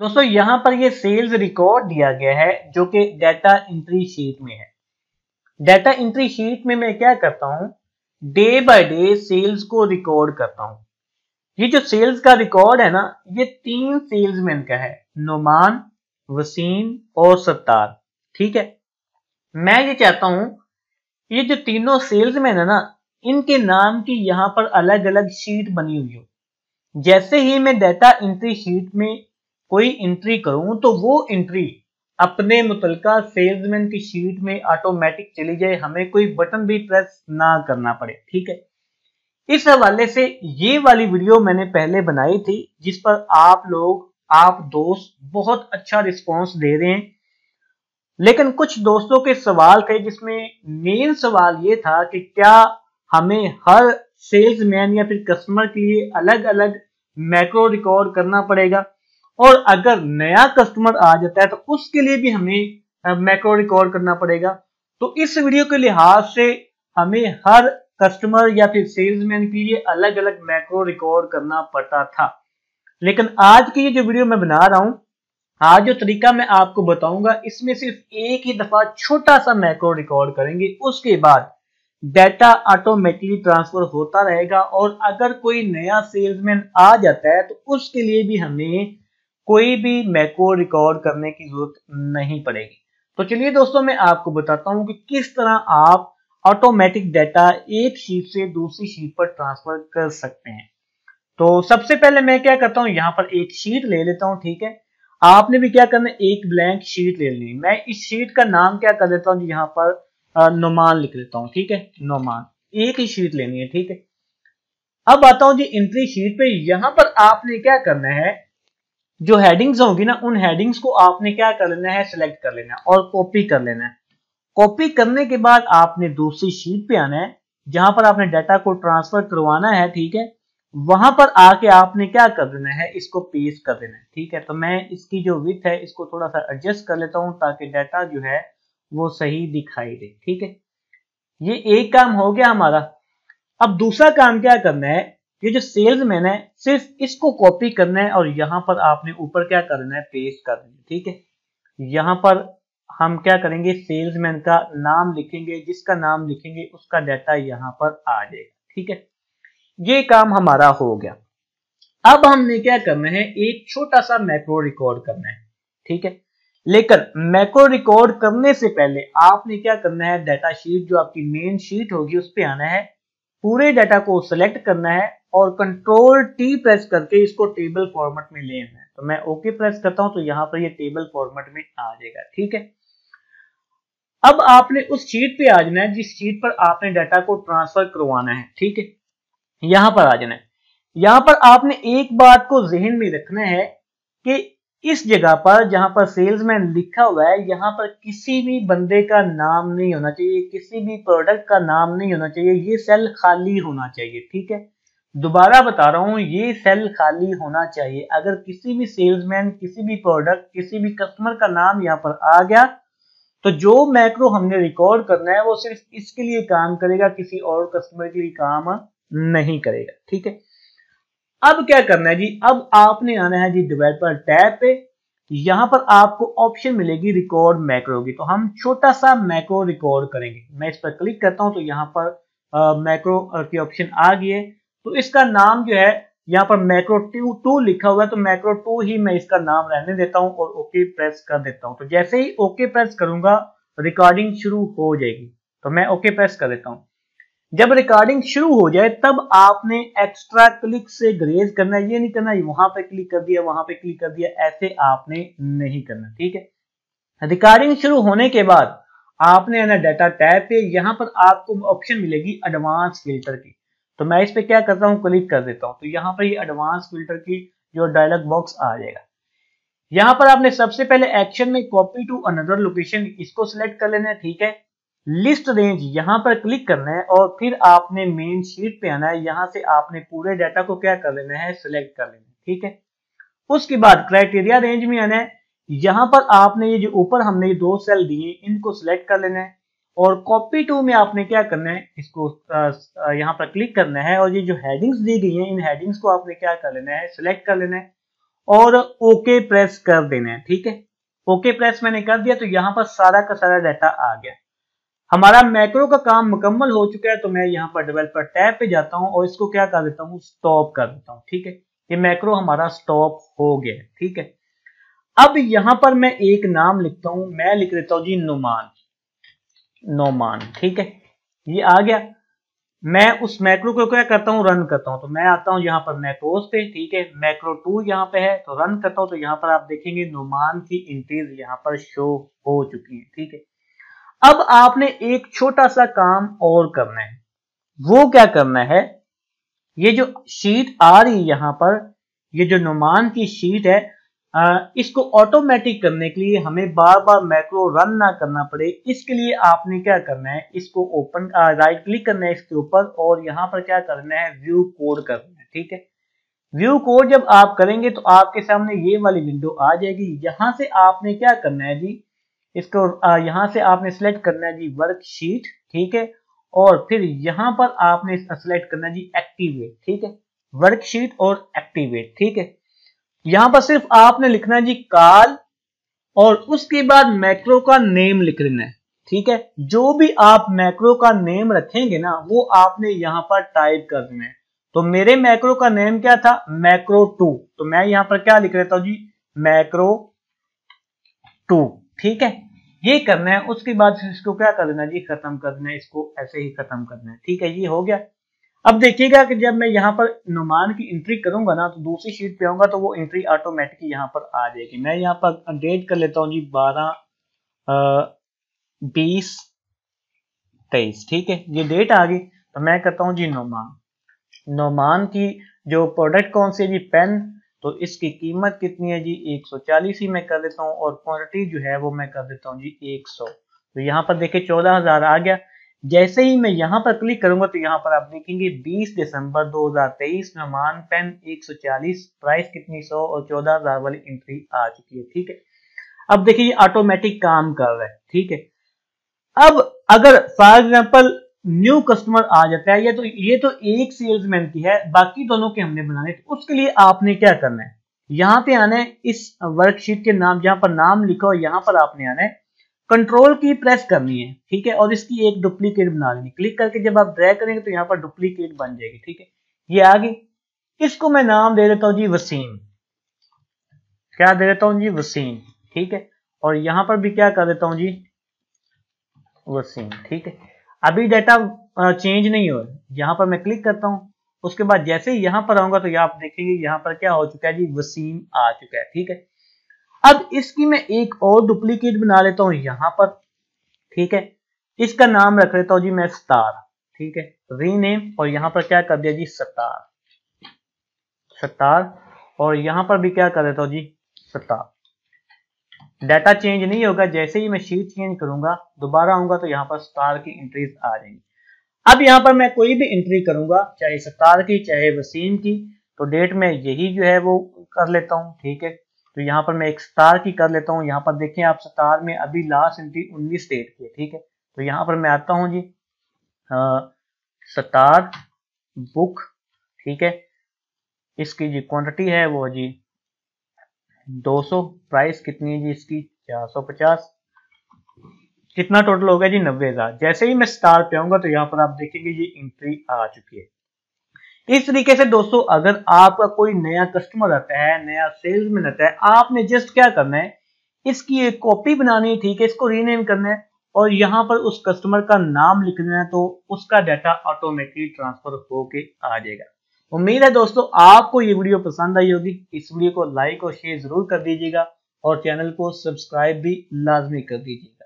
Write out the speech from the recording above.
दोस्तों यहाँ पर ये सेल्स रिकॉर्ड दिया गया है जो कि डाटा एंट्री शीट में है। डाटा एंट्री शीट में मैं क्या करता हूँ, डे बाय डे सेल्स को रिकॉर्ड करता हूँ। ये जो सेल्स का रिकॉर्ड है ना, ये 3 सेल्समैन का है, नुमान, वसीम और सत्तार। ठीक है, मैं ये चाहता हूँ ये जो तीनों सेल्समैन है ना, इनके नाम की यहाँ पर अलग अलग शीट बनी हुई हो। जैसे ही मैं डाटा एंट्री शीट में कोई एंट्री करूं तो वो एंट्री अपने मुतलका सेल्समैन की शीट में ऑटोमेटिक चली जाए, हमें कोई बटन भी प्रेस ना करना पड़े। ठीक है, इस हवाले से ये वाली वीडियो मैंने पहले बनाई थी जिस पर आप दोस्त बहुत अच्छा रिस्पांस दे रहे हैं। लेकिन कुछ दोस्तों के सवाल थे जिसमें मेन सवाल ये था कि क्या हमें हर सेल्समैन या फिर कस्टमर के लिए अलग अलग मैक्रो रिकॉर्ड करना पड़ेगा, और अगर नया कस्टमर आ जाता है तो उसके लिए भी हमें मैक्रो रिकॉर्ड करना पड़ेगा। तो इस वीडियो के लिहाज से हमें हर कस्टमर या फिर सेल्समैन के लिए अलग अलग मैक्रो रिकॉर्ड करना पड़ता था। लेकिन आज की ये जो वीडियो मैं बना रहा हूं, आज जो तरीका मैं आपको बताऊंगा, इसमें सिर्फ एक ही दफा छोटा सा मैक्रो रिकॉर्ड करेंगे, उसके बाद डाटा ऑटोमेटिकली ट्रांसफर होता रहेगा। और अगर कोई नया सेल्समैन आ जाता है तो उसके लिए भी हमें कोई भी मैक्रो रिकॉर्ड करने की जरूरत नहीं पड़ेगी। तो चलिए दोस्तों, मैं आपको बताता हूं कि किस तरह आप ऑटोमेटिक डाटा एक शीट से दूसरी शीट पर ट्रांसफर कर सकते हैं। तो सबसे पहले मैं क्या करता हूं, यहां पर एक शीट ले लेता हूं। ठीक है, आपने भी क्या करना है, एक ब्लैंक शीट ले लेनी। मैं इस शीट का नाम क्या कर देता हूं, यहाँ पर नुमान लिख लेता हूं। ठीक है, नुमान, एक ही शीट लेनी है। ठीक है, अब आता हूं जी एंट्री शीट पे। यहां पर आपने क्या करना है, जो हेडिंग्स होंगी ना, उन हेडिंग्स को आपने क्या कर लेना है, सिलेक्ट कर लेना है और कॉपी कर लेना है। कॉपी करने के बाद आपने दूसरी शीट पे आना है जहां पर आपने डाटा को ट्रांसफर करवाना है। ठीक है, वहां पर आके आपने क्या कर देना है, इसको पेस्ट कर देना है। ठीक है, तो मैं इसकी जो विड्थ है इसको थोड़ा सा एडजस्ट कर लेता हूं ताकि डाटा जो है वो सही दिखाई दे। ठीक है, ये एक काम हो गया हमारा। अब दूसरा काम क्या करना है, ये जो सेल्समैन है सिर्फ इसको कॉपी करना है और यहां पर आपने ऊपर क्या करना है, पेस्ट कर देना है। ठीक है, यहां पर हम क्या करेंगे, सेल्समैन का नाम लिखेंगे, जिसका नाम लिखेंगे उसका डाटा यहां पर आ जाएगा। ठीक है, ये काम हमारा हो गया। अब हमने क्या करना है, एक छोटा सा मैक्रो रिकॉर्ड करना है। ठीक है, लेकिन मैक्रो रिकॉर्ड करने से पहले आपने क्या करना है, डाटा शीट जो आपकी मेन शीट होगी उस पर आना है, पूरे डाटा को सिलेक्ट करना है और कंट्रोल टी प्रेस करके इसको टेबल फॉर्मेट में ले आना है। तो मैं ओके प्रेस करता हूं तो यहां पर ये टेबल फॉर्मेट में आ जाएगा। ठीक है, अब आपने उस शीट पे आ जाना है जिस शीट पर आपने डाटा को ट्रांसफर करवाना है। ठीक है, यहां पर आ जाना है। यहां पर आपने एक बात को जहन में रखना है कि इस जगह पर जहां पर सेल्समैन लिखा हुआ है, यहां पर किसी भी बंदे का नाम नहीं होना चाहिए, किसी भी प्रोडक्ट का नाम नहीं होना चाहिए, ये सेल खाली होना चाहिए। ठीक है, दोबारा बता रहा हूं, ये सेल खाली होना चाहिए। अगर किसी भी सेल्समैन, किसी भी प्रोडक्ट, किसी भी कस्टमर का नाम यहां पर आ गया तो जो मैक्रो हमने रिकॉर्ड करना है वो सिर्फ इसके लिए काम करेगा, किसी और कस्टमर के लिए काम नहीं करेगा। ठीक है, अब क्या करना है जी, अब आपने आना है जी डेवलपर टैब पे। यहां पर आपको ऑप्शन मिलेगी रिकॉर्ड मैक्रो की, तो हम छोटा सा मैक्रो रिकॉर्ड करेंगे। मैं इस पर क्लिक करता हूं तो यहां पर मैक्रो की ऑप्शन आ गई है। तो इसका नाम जो है यहाँ पर मैक्रो 2 लिखा हुआ है, तो मैक्रो 2 ही मैं इसका नाम रहने देता हूं और ओके प्रेस कर देता हूं। तो जैसे ही ओके प्रेस करूंगा रिकॉर्डिंग शुरू हो जाएगी। तो मैं ओके प्रेस कर देता हूं। जब रिकॉर्डिंग शुरू हो जाए तब आपने एक्स्ट्रा क्लिक से ग्रेज करना है, ये नहीं करना वहां पे क्लिक कर दिया, वहां पे क्लिक कर दिया, ऐसे आपने नहीं करना। ठीक है, रिकॉर्डिंग शुरू होने के बाद आपने आना डाटा टैब पे। यहां पर आपको ऑप्शन मिलेगी एडवांस फिल्टर की, तो मैं इस पे क्या करता हूं, क्लिक कर देता हूं। तो यहां पर ये एडवांस फिल्टर की जो डायलॉग बॉक्स आ जाएगा। यहां पर आपने सबसे पहले एक्शन में कॉपी टू अनदर लोकेशन, इसको सिलेक्ट कर लेना है। ठीक है, लिस्ट रेंज यहां पर क्लिक करना है और फिर आपने मेन शीट पे आना है। यहां से आपने पूरे डाटा को क्या कर लेना है, सिलेक्ट कर लेना है। ठीक है, उसके बाद क्राइटेरिया रेंज में आना है। यहां पर आपने ये जो ऊपर हमने 2 सेल दिए इनको सिलेक्ट कर लेना है और कॉपी टू में आपने क्या करना है, इसको यहां पर क्लिक करना है और ये जो हेडिंग्स दी गई हैं इन हेडिंग्स को आपने क्या कर लेना है, सिलेक्ट कर लेना है और ओके प्रेस कर देना है। ठीक है, ओके प्रेस मैंने कर दिया तो यहाँ पर सारा का सारा डाटा आ गया। हमारा मैक्रो का काम मुकम्मल हो चुका है, तो मैं यहाँ पर डेवलपर टैब पे जाता हूँ और इसको क्या कर देता हूँ, स्टॉप कर देता हूँ। ठीक है, ये मैक्रो हमारा स्टॉप हो गया है। ठीक है, अब यहाँ पर मैं एक नाम लिखता हूँ, मैं लिख देता हूँ जी नोमान, नोमान। ठीक है, ये आ गया। मैं उस मैक्रो को क्या करता हूँ, रन करता हूँ। तो मैं आता हूँ यहाँ पर मैक्रोस पे। ठीक है, मैक्रो 2 यहाँ पे है, तो रन करता हूँ। तो यहाँ पर आप देखेंगे नोमान की एंट्रीज यहाँ पर शो हो चुकी है। ठीक है, अब आपने एक छोटा सा काम और करना है। वो क्या करना है, ये जो शीट आ रही है यहाँ पर, ये जो नुमान की शीट है, इसको ऑटोमेटिक करने के लिए हमें बार बार मैक्रो रन ना करना पड़े, इसके लिए आपने क्या करना है, इसको ओपन राइट क्लिक करना है इसके ऊपर और यहाँ पर क्या करना है, व्यू कोड करना है। ठीक है, व्यू कोड जब आप करेंगे तो आपके सामने ये वाली विंडो आ जाएगी। यहां से आपने क्या करना है जी, इसको यहां से आपने सिलेक्ट करना है जी वर्कशीट। ठीक है, और फिर यहां पर आपने सिलेक्ट करना है जी एक्टिवेट। ठीक है, वर्कशीट और एक्टिवेट। ठीक है, यहां पर सिर्फ आपने लिखना है जी कॉल और उसके बाद मैक्रो का नेम लिख लेना है। ठीक है, जो भी आप मैक्रो का नेम रखेंगे ना वो आपने यहां पर टाइप कर देना है। तो मेरे मैक्रो का नेम क्या था, मैक्रो 2, तो मैं यहां पर क्या लिख लेता हूं जी, मैक्रो 2। ठीक है, ये करना है। उसके बाद इसको क्या कर देना जी, खत्म कर देना है, इसको ऐसे ही खत्म कर देना है। ठीक है, ये हो गया। अब देखिएगा कि जब मैं यहाँ पर नुमान की एंट्री करूंगा ना तो दूसरी शीट पे आऊंगा तो वो एंट्री ऑटोमेटिकली यहाँ पर आ जाएगी। मैं यहाँ पर डेट कर लेता हूँ जी 12/20/23। ठीक है, ये डेट आ गई। तो मैं करता हूँ जी नोमान, नोमान की जो प्रोडक्ट कौन सी है जी, पेन। तो इसकी कीमत कितनी है जी, 140 ही मैं कर देता हूँ और क्वांटिटी जो है वो मैं कर देता हूँ जी 100। तो यहाँ पर देखिए 14,000 आ गया। जैसे ही मैं यहाँ पर क्लिक करूंगा तो यहाँ पर आप देखेंगे 20 दिसंबर 2023 नोमान पेन 140, प्राइस कितनी 100 और 14,000 वाली एंट्री आ चुकी है। ठीक है, अब देखिए ये ऑटोमेटिक काम कर रहा है। ठीक है, अब अगर फॉर एग्जांपल न्यू कस्टमर आ जाता है, ये तो एक सेल्समैन की है, बाकी दोनों के हमने बनाने, तो उसके लिए आपने क्या करना है, यहाँ पे आना है, इस वर्कशीट के नाम जहां पर नाम लिखा हो यहाँ पर आपने आना है, कंट्रोल की प्रेस करनी है। ठीक है, और इसकी एक डुप्लीकेट बना लेनी, क्लिक करके जब आप ड्रैग करेंगे तो यहाँ पर डुप्लीकेट बन जाएगी। ठीक है, ये आ गई। इसको मैं नाम दे देता हूँ जी वसीम, क्या दे देता हूँ जी, वसीम। ठीक है, और यहाँ पर भी क्या कर देता हूँ जी, वसीम। ठीक है, अभी डाटा चेंज नहीं हो, यहाँ पर मैं क्लिक करता हूँ। उसके बाद जैसे ही यहाँ पर आऊंगा तो आप देखेंगे यहाँ पर क्या हो चुका है जी, वसीम आ चुका है। ठीक है, अब इसकी मैं एक और डुप्लीकेट बना लेता हूँ यहाँ पर। ठीक है, इसका नाम रख लेता हूँ जी मैं स्टार। ठीक है, रीनेम, और यहाँ पर क्या कर दिया जी स्टार, स्टार, और यहाँ पर भी क्या कर देता हूँ जी स्टार। डाटा चेंज नहीं होगा, जैसे ही मैं शीट चेंज करूंगा दोबारा आऊंगा तो यहाँ पर स्टार की एंट्रीज आ जाएंगी। अब यहाँ पर मैं कोई भी एंट्री करूंगा, चाहे स्टार की चाहे वसीम की, तो डेट में यही जो है वो कर लेता हूँ। ठीक है, तो यहाँ पर मैं एक स्टार की कर लेता हूँ। यहाँ पर देखें आप, स्टार में अभी लास्ट एंट्री 19 डेट की है। ठीक है, तो यहाँ पर मैं आता हूँ जी स्टार बुक। ठीक है, इसकी जी क्वांटिटी है वो जी 200, प्राइस कितनी है जी इसकी 450, कितना टोटल होगा जी 90,000। जैसे ही मैं स्टार पे आऊंगा तो यहाँ पर आप देखेंगे ये एंट्री आ चुकी है। इस तरीके से दोस्तों अगर आपका कोई नया कस्टमर आता है, नया सेल्समैन आता है, आपने जस्ट क्या करना है, इसकी एक कॉपी बनानी है। ठीक है, इसको रीनेम करना है और यहाँ पर उस कस्टमर का नाम लिखना है, तो उसका डाटा ऑटोमेटिकली ट्रांसफर होके आ जाएगा। उम्मीद है दोस्तों आपको ये वीडियो पसंद आई होगी। इस वीडियो को लाइक और शेयर जरूर कर दीजिएगा और चैनल को सब्सक्राइब भी लाजमी कर दीजिएगा।